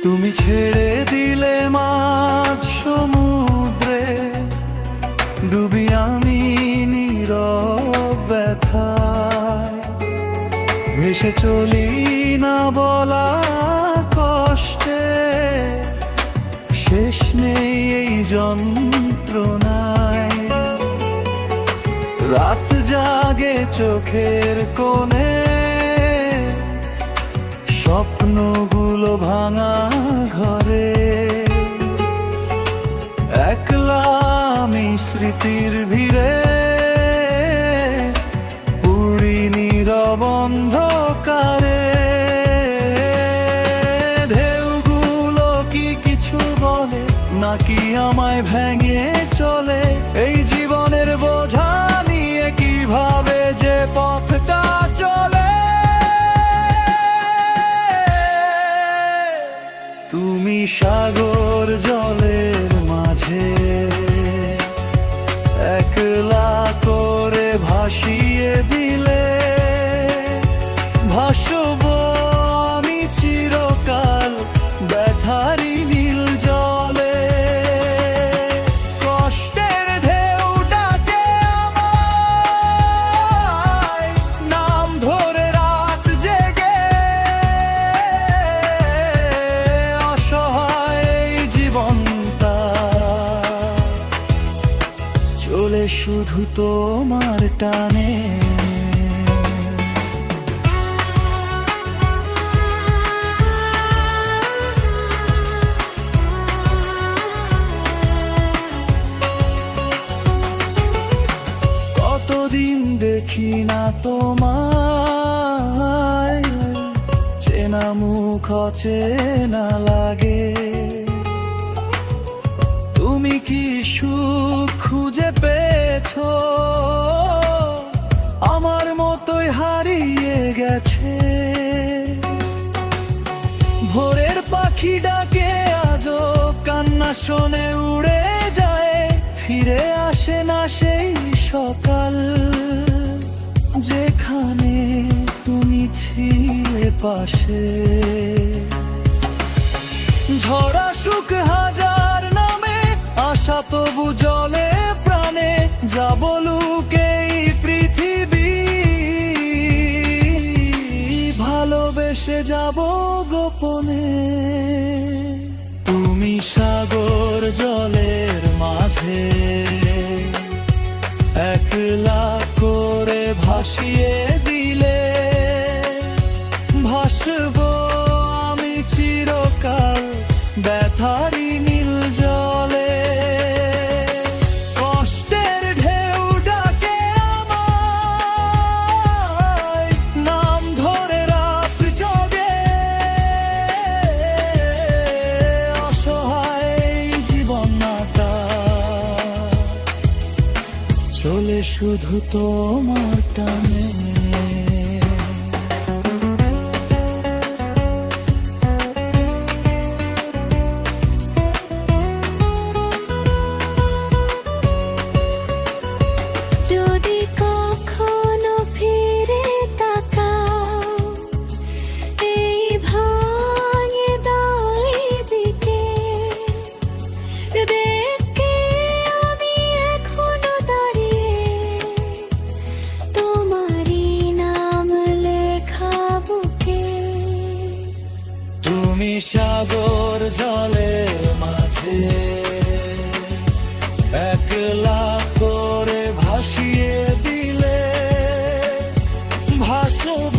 তুমি ছেড়ে দিলে মাঝ সমুদ্রে, ডুবি আমি নীরব ব্যথায়। ভেসে চলি না বলা কষ্টে, শেষ নেই এই যন্ত্রণায়। রাত জাগে চোখের কোণে, স্বপ্নগুলো ভাঙা ঘরে। একলা আমি স্মৃতির ভিড়ে, পুরি নীরব অন্ধকারে। ঢেউগুলো কি কিছু বলে, নাকি আমায় ভেঙে চলে? এই জীবনের বোঝা নিয়ে কিভাবে যে পথটা চলে। তুমি সাগর জলের মাঝে, একলা করে ভাসিয়ে দিলে। ভাসবো আমি চিরকাল ব্যথারি নীল জলে। কষ্টের ঢেউ ডাকে আমায়, নাম ধরে রাত জেগে। অসহায় এই জীবনটা চলে শুধু তোমার টানে। কতদিন দেখি না তোমায়, চেনা মুখ অচেনা লাগে। তুমি কি সুখ খুঁজে পেয়েছো? আমার মতোই হারিয়ে গেছে। ভোরের পাখি ডাকে আজও কান্না শোনে উড়ে যায়। ফিরে আসে না সেই সকাল, যেখানে তুমি ছিলে পাশে। ঝরা সুখ হাজার নামে, আশা তবু জলে প্রাণে। যা বলুক এই পৃথিবী, ভালোবেসে যাব গোপনে। তুমি সাগর জলের মাঝে, একলা করে ভাসিয়ে দিলে। ভাসবো আমি চিরকাল ব্যথারি নীল জলে। কষ্টের ঢেউ ডাকে আমায়, নাম ধরে রাত জগে। অসহায় এই জীবনটা চলে শুধু তোমার টানে। যদি কখনো ফিরে তাকাও এই ভাঙে দাওই দিকে, দেখে আমি এখনো দাঁড়িয়ে তোমারই নাম লেখা বুকে। তুমি সাগর জলের মাঝে, একলা করে ভাসিয়ে দিলে। ভাসব